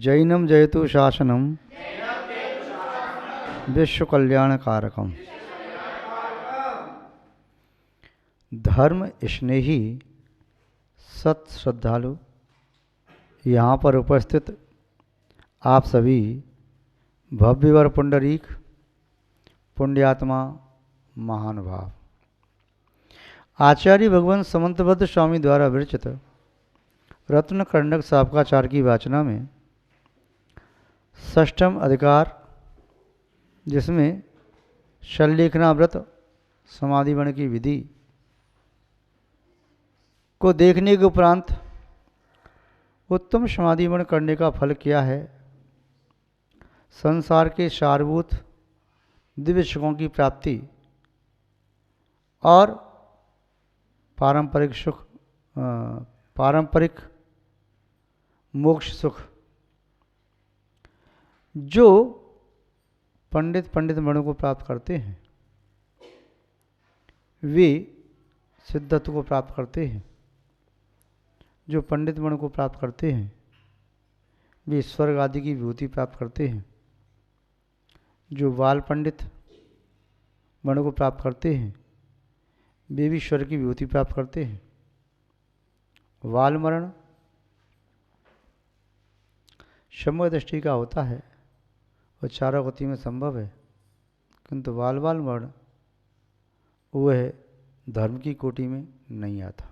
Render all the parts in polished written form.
जैनम जयतु शासनम विश्व कल्याण कारकम। धर्म स्नेही सत श्रद्धालु यहाँ पर उपस्थित आप सभी भव्यवर पुंडरीक पुण्यात्मा महानुभाव, आचार्य भगवान समंतबद्ध स्वामी द्वारा विरचित रत्न कर्णक साबकाचार की वाचना में षष्ठम अधिकार, जिसमें शल्लेखना व्रत समाधिवण की विधि को देखने के उपरांत उत्तम समाधिवण करने का फल क्या है, संसार के सारभूत दिव्य सुखों की प्राप्ति और पारंपरिक मोक्ष सुख जो पंडित मणों को प्राप्त करते हैं, वे सिद्धत्व को प्राप्त करते हैं। जो पंडित मणों को प्राप्त करते हैं वे स्वर्ग आदि की विभूति प्राप्त करते हैं। जो बाल पंडित मणों को प्राप्त करते हैं वे भी स्वर्ग की विभूति प्राप्त करते हैं। वाल मरण सम्यक दृष्टि का होता है और चारों गति में संभव है, किंतु वाल मरण वह धर्म की कोटि में नहीं आता,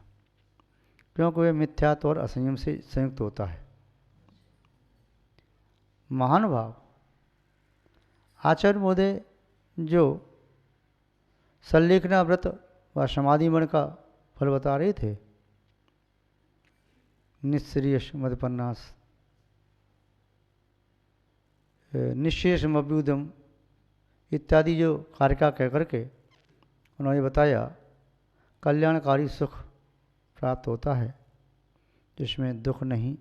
क्योंकि वह मिथ्यात्व और असंयम से संयुक्त होता है। महानुभाव आचार्य महोदय जो सल्लेखना व्रत व समाधिमण का फल बता रहे थे, निःश्रेयस मदपन्नास निःशेष अभ्युदम इत्यादि जो कार्य का कह करके उन्होंने बताया कल्याणकारी सुख प्राप्त होता है जिसमें दुख नहीं।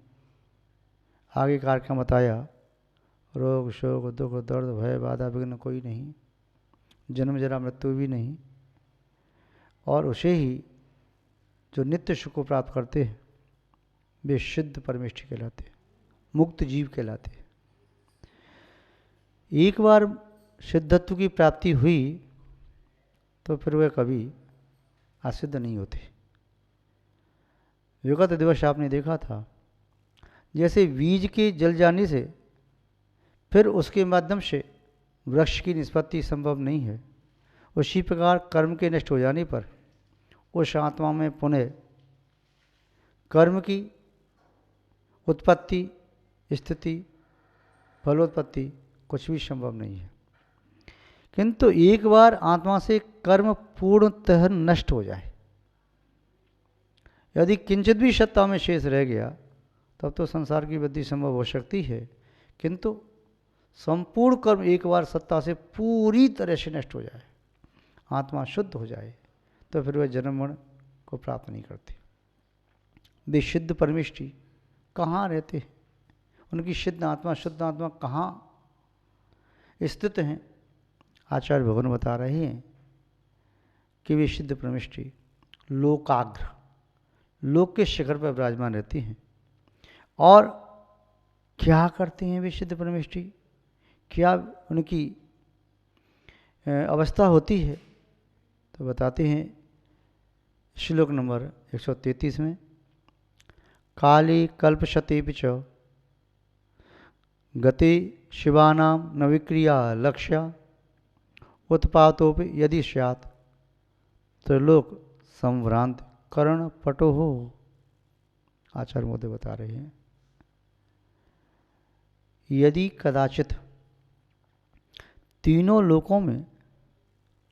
आगे कार्यक्रम बताया रोग शोक दुख दर्द भय बाधा विघ्न कोई नहीं, जन्म जरा मृत्यु भी नहीं, और उसे ही जो नित्य सुख को प्राप्त करते हैं वे सिद्ध परमेष्ठी कहलाते, मुक्त जीव कहलाते। एक बार सिद्धत्व की प्राप्ति हुई तो फिर वह कभी असिद्ध नहीं होते। विगत दिवस आपने देखा था, जैसे बीज के जल जाने से फिर उसके माध्यम से वृक्ष की निष्पत्ति संभव नहीं है, उसी प्रकार कर्म के नष्ट हो जाने पर उस आत्मा में पुनः कर्म की उत्पत्ति स्थिति फलोत्पत्ति कुछ भी संभव नहीं है। किंतु एक बार आत्मा से कर्म पूर्णतः नष्ट हो जाए, यदि किंचित भी सत्ता में शेष रह गया तब तो संसार की वृद्धि संभव हो सकती है, किंतु संपूर्ण कर्म एक बार सत्ता से पूरी तरह से नष्ट हो जाए, आत्मा शुद्ध हो जाए, तो फिर वह जन्म मरण को प्राप्त नहीं करती। वे सिद्ध परमेष्ठी कहाँ रहते हैं, उनकी शुद्ध आत्मा कहाँ स्थित हैं। आचार्य भगवान बता रहे हैं कि वे सिद्ध परमेष्ठी लोकाग्र लोक के शिखर पर विराजमान रहती हैं। और क्या करते हैं वे सिद्ध परमेष्ठी, क्या उनकी अवस्था होती है, तो बताते हैं श्लोक नंबर 133 में, काले कल्पशते च गते शिवानाम न विक्रिया लक्ष्या उत्पातोपि यदि स्यात् त्रिलोक संभ्रांत कर्ण पटो हो। आचार्य महोदय बता रहे हैं, यदि कदाचित तीनों लोकों में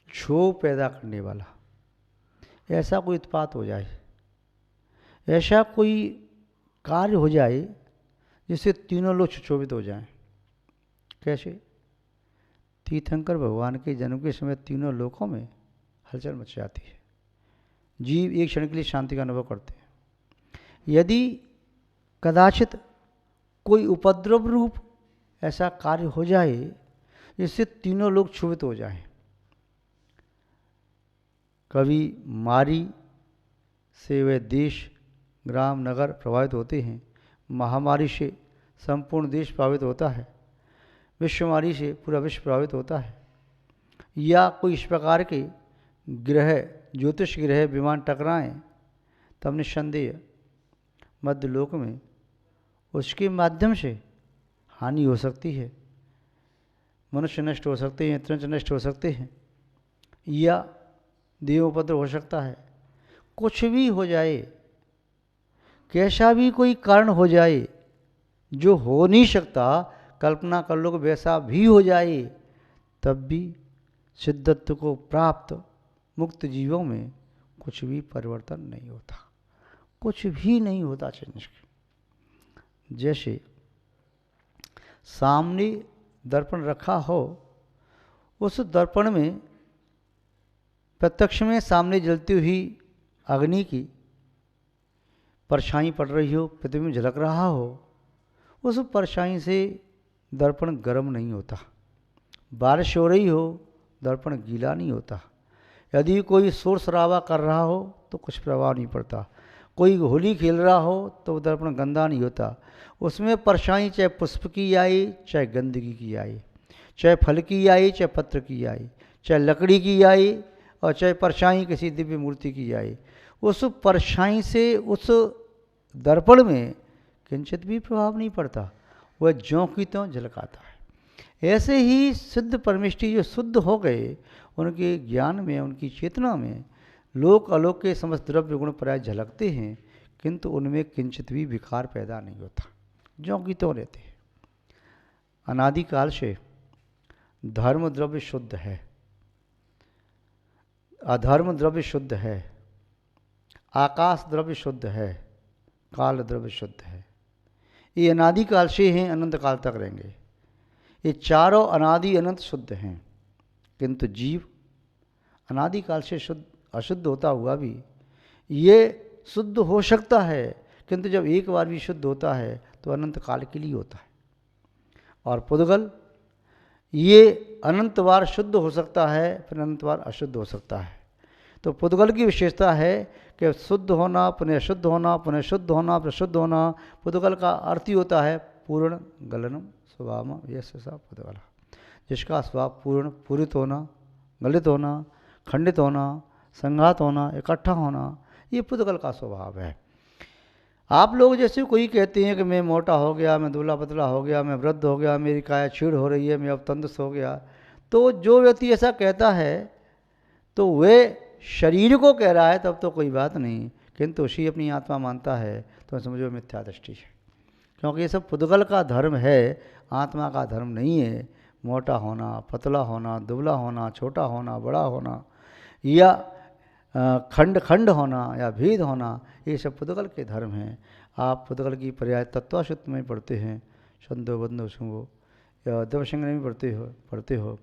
क्षोभ पैदा करने वाला ऐसा कोई उत्पात हो जाए, ऐसा कोई कार्य हो जाए जिससे तीनों लोग सुशोभित हो जाएं। कैसे? तीर्थंकर भगवान के जन्म के समय तीनों लोकों में हलचल मच जाती है, जीव एक क्षण के लिए शांति का अनुभव करते हैं। यदि कदाचित कोई उपद्रव रूप ऐसा कार्य हो जाए जिससे तीनों लोग क्षुभित हो जाएं, कभी मारी से वे देश ग्राम नगर प्रभावित होते हैं, महामारी से संपूर्ण देश प्रभावित होता है, विश्वमारी से पूरा विश्व प्रभावित होता है, या कोई इस प्रकार के ग्रह, ज्योतिष ग्रह विमान टकराएं, तब निस्संदेह मध्यलोक में उसके माध्यम से हानि हो सकती है, मनुष्य नष्ट हो सकते हैं, त्रंच नष्ट हो सकते हैं, या देवोपद्रव हो सकता है। कुछ भी हो जाए, कैसा भी कोई कारण हो जाए जो हो नहीं सकता, कल्पना कर लो कि वैसा भी हो जाए, तब भी सिद्धत्व को प्राप्त मुक्त जीवों में कुछ भी परिवर्तन नहीं होता, कुछ भी नहीं होता। जैसे सामने दर्पण रखा हो, उस दर्पण में प्रत्यक्ष में सामने जलती हुई अग्नि की परछाई पड़ रही हो, प्रतिबिंब में झलक रहा हो, उस परछाई से दर्पण गर्म नहीं होता। बारिश हो रही हो, दर्पण गीला नहीं होता। यदि कोई शोर शराबा कर रहा हो तो कुछ प्रभाव नहीं पड़ता। कोई होली खेल रहा हो तो दर्पण गंदा नहीं होता। उसमें परछाई चाहे पुष्प की आई, चाहे गंदगी की आई, चाहे फल की आई, चाहे पत्र की आई, चाहे लकड़ी की आई, और चाहे परछाई किसी दिव्य मूर्ति की आई, उस परछाई से उस दर्पण में किंचित भी प्रभाव नहीं पड़ता, वह ज्यों की त्यों झलकाता है। ऐसे ही सिद्ध परमेष्ठी जो शुद्ध हो गए, उनके ज्ञान में, उनकी चेतना में लोक अलोक के समस्त द्रव्य गुण पर्याय झलकते हैं, किंतु उनमें किंचित भी विकार पैदा नहीं होता, ज्यों की त्यों रहते हैं। अनादिकाल से धर्म द्रव्य शुद्ध है, अधर्म द्रव्य शुद्ध है, आकाश द्रव्य शुद्ध है, काल द्रव्य शुद्ध है। ये अनादिकाल से हैं, अनंत काल तक रहेंगे। ये चारों अनादि अनंत शुद्ध हैं, किंतु जीव अनादिकाल से शुद्ध अशुद्ध होता हुआ भी ये शुद्ध हो सकता है, किंतु जब एक बार भी शुद्ध होता है तो अनंत काल के लिए होता है। और पुद्गल ये अनंत बार शुद्ध हो सकता है, फिर अनंत बार अशुद्ध हो सकता है। तो पुद्गल की विशेषता है कि शुद्ध होना, पुनः शुद्ध होना, पुनः शुद्ध होना, फिर शुद्ध होना। पुद्गल का अर्थ ही होता है पूर्ण गलनम स्वभाव, यह सा पुद्गल, जिसका स्वभाव पूर्ण, पूरित होना, गलित होना, खंडित होना, संघात होना, इकट्ठा होना, ये पुद्गल का स्वभाव है। आप लोग जैसे कोई कहते हैं कि मैं मोटा हो गया, मैं दुबला पतला हो गया, मैं वृद्ध हो गया, मेरी काया छीड़ हो रही है, मैं अब तंदुरुस्त हो गया, तो जो व्यक्ति ऐसा कहता है तो वह शरीर को कह रहा है, तब तो कोई बात नहीं, किंतु उसी अपनी आत्मा मानता है तो समझो मिथ्या दृष्टि है। क्योंकि ये सब पुद्गल का धर्म है, आत्मा का धर्म नहीं है। मोटा होना, पतला होना, दुबला होना, छोटा होना, बड़ा होना, या खंड खंड होना, या भेद होना, ये सब पुद्गल के धर्म हैं। आप पुद्गल की पर्याय तत्वाशुद्ध में पढ़ते हैं, संदो बंधो शुंभो, या देवसंग में पढ़ते हो।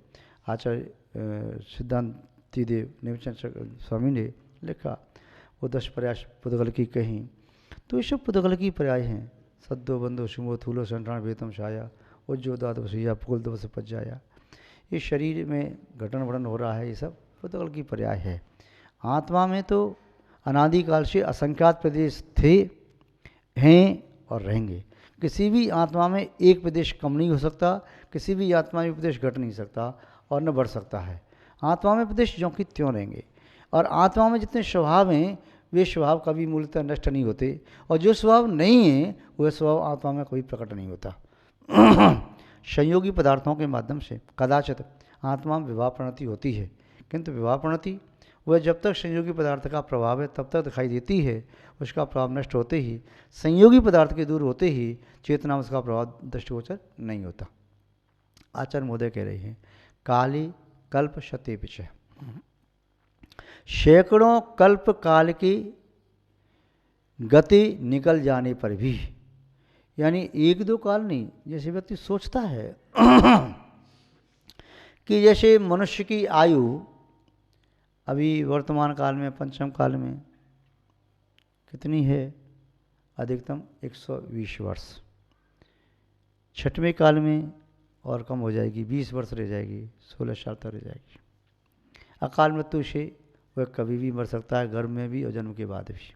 आचार्य सिद्धांति देव निवचन स्वामी ने लिखा, वो 10 पर्याय पुद्गल की कहीं, तो ये सब पुद्गल की पर्याय हैं। सद्दो बंधो शुंभो थूलो संठान वेतम छाया, उज्जोदात वसैया पुकुल दव से पज्जाया। ये शरीर में घटन बढ़न हो रहा है, ये सब पुद्गल की पर्याय है। आत्मा में तो अनादिकाल से असंख्यात प्रदेश थे, हैं और रहेंगे। किसी भी आत्मा में एक प्रदेश कम नहीं हो सकता, किसी भी आत्मा में प्रदेश घट नहीं सकता और न बढ़ सकता है। आत्मा में प्रदेश ज्यों की त्यों रहेंगे। और आत्मा में जितने स्वभाव हैं वे स्वभाव कभी मूलतः नष्ट नहीं होते, और जो स्वभाव नहीं है वह स्वभाव आत्मा में कोई प्रकट नहीं होता। संयोगी पदार्थों के माध्यम से कदाचित आत्मा में विवाह प्रणति होती है, किंतु विवाह प्रणति वह जब तक संयोगी पदार्थ का प्रभाव है तब तक दिखाई देती है। उसका प्रभाव नष्ट होते ही, संयोगी पदार्थ के दूर होते ही चेतना में उसका प्रभाव दृष्टिगोचर नहीं होता। आचार्य महोदय कह रहे हैं, काली कल्प शते पिछे, सैकड़ों कल्प काल की गति निकल जाने पर भी, यानी 1-2 काल नहीं, जैसे व्यक्ति सोचता है कि जैसे मनुष्य की आयु अभी वर्तमान काल में, पंचम काल में कितनी है? अधिकतम 120 वर्ष। छठवें काल में और कम हो जाएगी, 20 वर्ष रह जाएगी, 16 साल तक रह जाएगी। अकाल मृत्यु से वह कभी भी मर सकता है, गर्भ में भी और जन्म के बाद भी।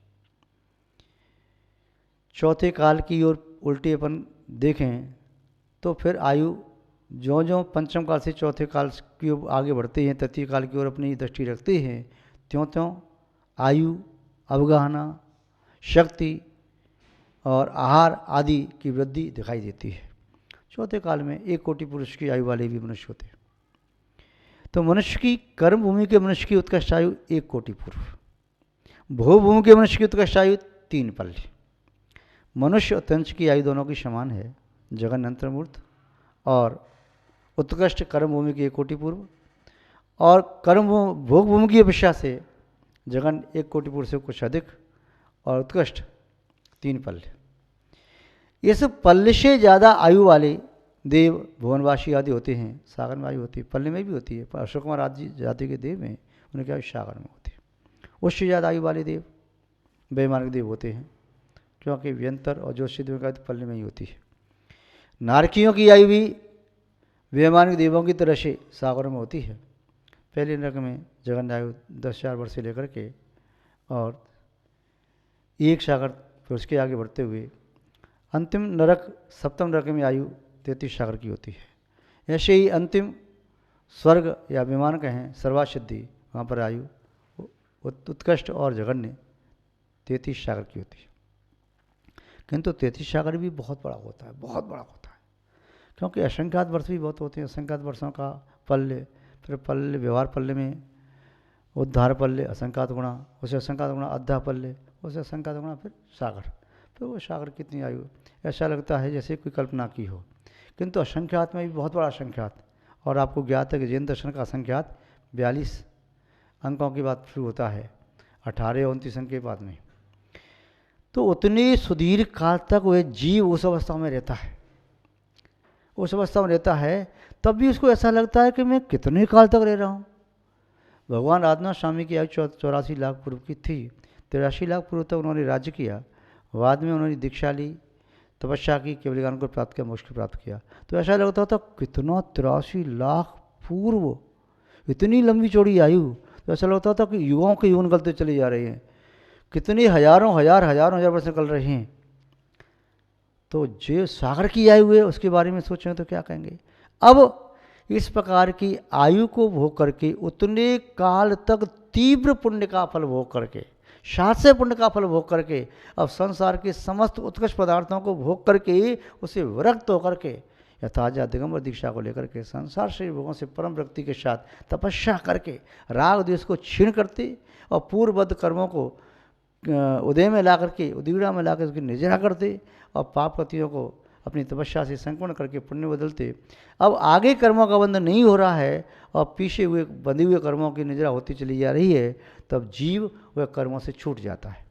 चौथे काल की ओर उल्टे अपन देखें तो फिर आयु जो जो पंचम काल से चौथे काल की ओर आगे बढ़ते हैं, तृतीय काल की ओर अपनी दृष्टि रखते हैं, त्यों त्यों आयु, अवगाहना, शक्ति और आहार आदि की वृद्धि दिखाई देती है। चौथे काल में 1 कोटि पुरुष की आयु वाले भी मनुष्य होते हैं। तो मनुष्य की कर्म भूमि के मनुष्य की उत्कृष्ट आयु 1 कोटि पूर्व, भोग भूमि के मनुष्य की उत्कृष्ट आयु 3 पल्ले। मनुष्य और तंच की आयु दोनों की समान है, जगन अंतर्मूर्त और उत्कृष्ट कर्म भूमि की 1 कोटि पूर्व, और कर्म भोग भूमि की अपेक्षा से जगन 1 कोटि पूर्व से कुछ अधिक और उत्कृष्ट 3 पल्ले। इस पल्ले से ज़्यादा आयु वाले देव भुवनवासी आदि होते हैं, सागर में आयु होती है, पल्ले में भी होती है, पर अशोक कुमार आदि जाति के देव हैं, उनकी आयु सागर में होती है। उससे ज़्यादा आयु वाले देव वैमानिक देव होते हैं, क्योंकि व्यंतर और ज्योतिषी देव का आयु वर्ष में ही होती है। नारकियों की आयु भी वैमानिक देवों की तरह से सागर में होती है। पहले नरक में जगन आयु 10,000 वर्ष से लेकर के और 1 सागर, फिर उसके आगे बढ़ते हुए अंतिम नरक, सप्तम नरक में आयु 33 सागर की होती है। ऐसे ही अंतिम स्वर्ग या विमान कहें सर्वासिद्धि, वहाँ पर आयु उत्कृष्ट और जघन्य 33 सागर की होती है। किंतु 33 सागर भी बहुत बड़ा होता है, बहुत बड़ा होता है, क्योंकि असंख्यात वर्ष भी बहुत होते हैं। असंख्यात वर्षों का पल्ले, फिर पल्ले, व्यवहार पल्ले में उद्धार पल्ले, असंख्यात गुणा, उसे असंख्यात गुणा अद्धा पल्ले, उसे असंख्यात गुणा फिर सागर, फिर वो सागर कितनी आयु, ऐसा लगता है जैसे कोई कल्पना की हो। किंतु असंख्यात में भी बहुत बड़ा असंख्यात, और आपको ज्ञात है कि जैन दर्शन का असंख्यात 42 अंकों की बात शुरू होता है, 18 और 29 अंक के बाद में। तो उतने सुदीर्घ काल तक वह जीव उस अवस्था में रहता है, उस अवस्था में रहता है, तब भी उसको ऐसा लगता है कि मैं कितने काल तक रह रहा हूँ। भगवान राजनाथ स्वामी की आयु 84 लाख पूर्व की थी। 83 लाख पूर्व तक उन्होंने राज्य किया, बाद में उन्होंने दीक्षा ली, तपस्या की, केवल ज्ञान को प्राप्त किया, मोक्ष को प्राप्त किया। तो ऐसा लगता था कितना 83 लाख पूर्व, इतनी लंबी चौड़ी आयु, तो ऐसा लगता था कि युगाओं के युग निकलते चले जा रहे हैं, कितने हजारों हजार वर्ष निकल रहे हैं। तो जो सागर की आयु है उसके बारे में सोचें तो क्या कहेंगे। अब इस प्रकार की आयु को भोग करके, उतने काल तक तीव्र पुण्य का फल भोग करके, शास्त्रीय पुण्य का फल भोग करके, अब संसार के समस्त उत्कृष्ट पदार्थों को भोग करके उसे विरक्त होकर के यथाजा दिगंबर दीक्षा को लेकर के संसार से भोगों से परम वृत्ति के साथ तपस्या करके राग द्वेष को छीण करते और पूर्वबद्ध कर्मों को उदय में ला करके, उदीड़ा में ला कर उसकी निर्जरा करते और पाप कृतियों को अपनी तपस्या से संपूर्ण करके पुण्य बदलते। अब आगे कर्मों का बंधन नहीं हो रहा है और पीछे हुए बंधे हुए कर्मों की निर्जरा होती चली जा रही है, तब जीव वह कर्मों से छूट जाता है।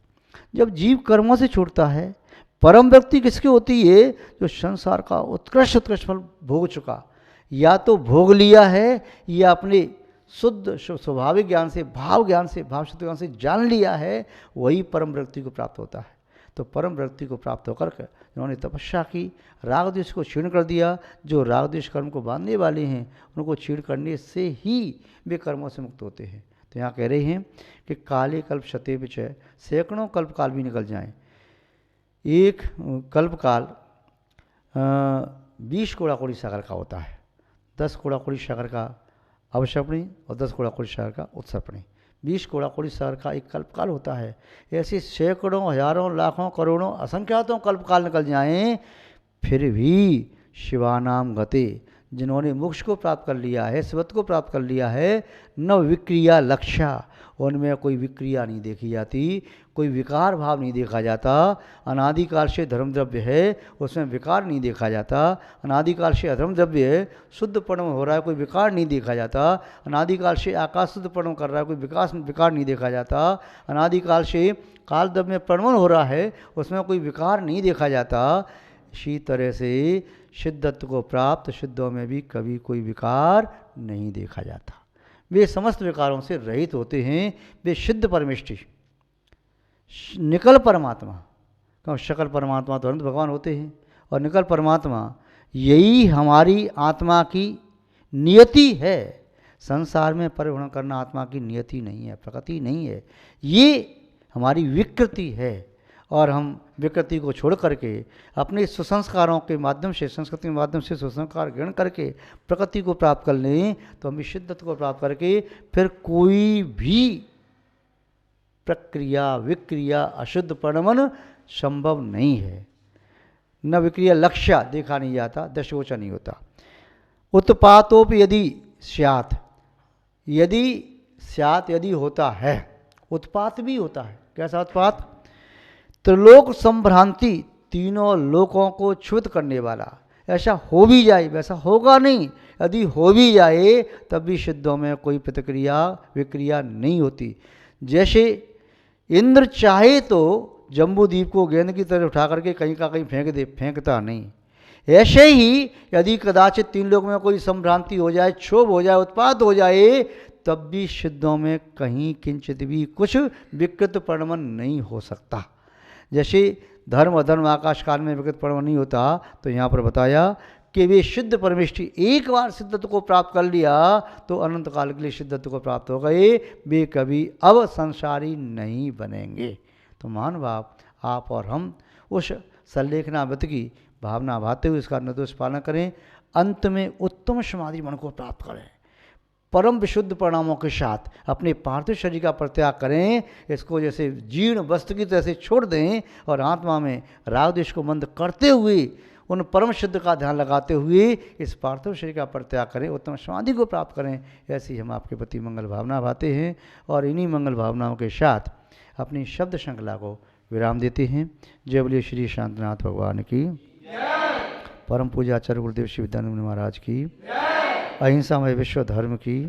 जब जीव कर्मों से छूटता है, परम व्यक्ति किसकी होती है? जो संसार का उत्कृष्ट फल भोग चुका, या तो भोग लिया है या अपने शुद्ध स्वाभाविक ज्ञान से, भाव ज्ञान से, भाव शुद्ध ज्ञान से जान लिया है, वही परम व्यक्ति को प्राप्त होता है। तो परम व्यक्ति को प्राप्त होकर के उन्होंने तपस्या की, राग द्वेष को क्षीण कर दिया। जो राग द्वेष कर्म को बांधने वाले हैं उनको क्षीण करने से ही वे कर्मों से मुक्त होते हैं। तो यहाँ कह रहे हैं कि काले कल्प शते विचय, सैकड़ों कल्प काल भी निकल जाएं, एक कल्प काल 20 कोड़ाकोड़ी सागर का होता है। 10 कोड़ाकोड़ी सागर का अवसर्पणी और 10 कोड़ाकोड़ी सागर का उत्सर्पणी, 20 कोड़ाकोड़ी सागर का एक कल्पकाल होता है। ऐसे सैकड़ों, हजारों, लाखों, करोड़ों, असंख्यातों कल्पकाल निकल जाएं, फिर भी शिवानाम गते, जिन्होंने मोक्ष को प्राप्त कर लिया है, शिवत्व को प्राप्त कर लिया है, न विक्रिया लक्ष्या, उनमें कोई विक्रिया नहीं देखी जाती, कोई विकार भाव नहीं देखा जाता। अनादिकाल से धर्म द्रव्य है, उसमें विकार नहीं देखा जाता। अनादिकाल से अधर्म द्रव्य है, शुद्ध पर्णम हो रहा है, कोई विकार नहीं देखा जाता। अनादिकाल से आकाश शुद्ध पर्णम कर रहा है, कोई विकार नहीं देखा जाता। अनादिकाल से काल द्रव्य में पर्णमन हो रहा है, उसमें कोई विकार नहीं देखा जाता। इसी तरह से सिद्धत्व को प्राप्त सिद्धों में भी कभी कोई विकार नहीं देखा जाता। वे समस्त विकारों से रहित होते हैं, वे सिद्ध परमेष्टि, निकल परमात्मा। क्योंकि सकल परमात्मा तो अनंत भगवान होते हैं, और निकल परमात्मा यही हमारी आत्मा की नियति है। संसार में परिभ्रमण करना आत्मा की नियति नहीं है, प्रकृति नहीं है, ये हमारी विकृति है। और हम विकृति को छोड़ करके अपने सुसंस्कारों के माध्यम से, संस्कृति के माध्यम से सुसंस्कार ग्रहण करके प्रकृति को प्राप्त कर लें, तो हम शिद्दत को प्राप्त करके फिर कोई भी प्रक्रिया विक्रिया अशुद्ध परिणमन संभव नहीं है। न विक्रिया लक्ष्य देखा नहीं जाता, दशगोचर नहीं होता। उत्पातोपि यदि स्यात्, यदि स्यात् यदि होता है, उत्पात भी होता है। कैसा उत्पात? त्रिलोक संभ्रांति, तीनों लोकों को क्षुब्ध करने वाला। ऐसा हो भी जाए, वैसा होगा नहीं, यदि हो भी जाए तब भी सिद्धों में कोई प्रतिक्रिया विक्रिया नहीं होती। जैसे इंद्र चाहे तो जम्बूद्वीप को गेंद की तरह उठा करके कहीं का कहीं फेंक दे, फेंकता नहीं। ऐसे ही यदि कदाचित तीन लोक में कोई संभ्रांति हो जाए, क्षोभ हो जाए, उत्पात हो जाए, तब भी सिद्धों में कहीं किंचित भी कुछ विकृत परिणमन नहीं हो सकता। जैसे धर्म अधर्म आकाश काल में विकृत परिणमन नहीं होता, तो यहाँ पर बताया कि वे सिद्ध परमेष्ठी एक बार सिद्धत्व को प्राप्त कर लिया तो अनंत काल के लिए सिद्धत्व को प्राप्त हो गए, वे कभी अब संसारी नहीं बनेंगे। तो महानुभाव, आप और हम उस संलेखनावत की भावना भाते हुए इसका निर्दोष पालन करें, अंत में उत्तम समाधि मन को प्राप्त करें, परम विशुद्ध परिणामों के साथ अपने पार्थिव शरीर का परित्याग करें, इसको जैसे जीर्ण वस्त्र की तरह से छोड़ दें और आत्मा में राग द्वेष को मंद करते हुए उन परम शुद्ध का ध्यान लगाते हुए इस पार्थिव शरीर का परित्याग करें, उत्तम समाधि को प्राप्त करें। ऐसी हम आपके प्रति मंगल भावना भाते हैं और इन्हीं मंगल भावनाओं के साथ अपनी शब्द श्रृंखला को विराम देते हैं। जय बोलिए श्री शांतनाथ भगवान की, परम पूज्य आचार्य गुरुदेव श्री विद्यानंद महाराज की, अहिंसा में विश्व धर्म की।